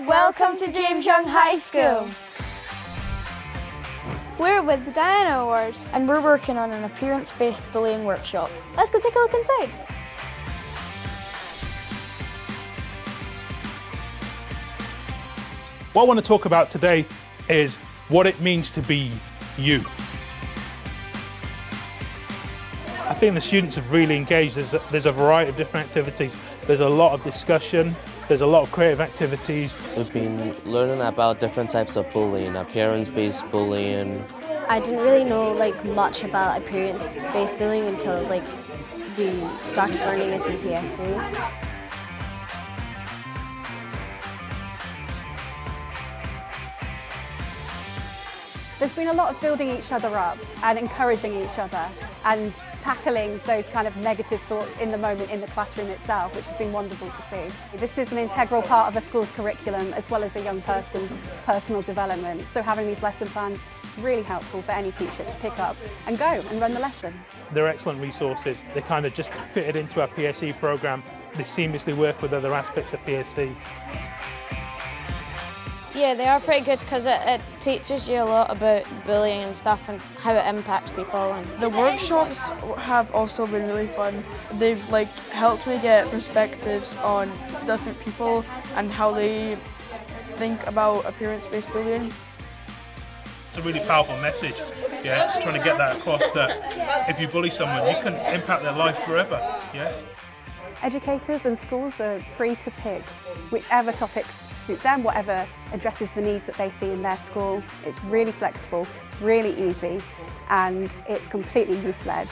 Welcome to James Young High School. We're with the Diana Awards And we're working on an appearance-based bullying workshop. Let's go take a look inside. What I want to talk about today is what it means to be you. I think the students have really engaged. There's a variety of different activities. There's a lot of discussion. There's a lot of creative activities. We've been learning about different types of bullying, appearance-based bullying. I didn't really know much about appearance-based bullying until we started learning it in PSU. There's been a lot of building each other up and encouraging each other and tackling those kind of negative thoughts in the moment in the classroom itself, which has been wonderful to see. This is an integral part of a school's curriculum as well as a young person's personal development. So having these lesson plans is really helpful for any teacher to pick up and go and run the lesson. They're excellent resources. They kind of just fitted into our PSE programme. They seamlessly work with other aspects of PSE. Yeah, they are pretty good because it teaches you a lot about bullying and stuff and how it impacts people. And the workshops have also been really fun. They've helped me get perspectives on different people and how they think about appearance-based bullying. It's a really powerful message, yeah, just trying to get that across that if you bully someone, you can impact their life forever, yeah. Educators and schools are free to pick whichever topics suit them, whatever addresses the needs that they see in their school. It's really flexible, it's really easy, and it's completely youth-led.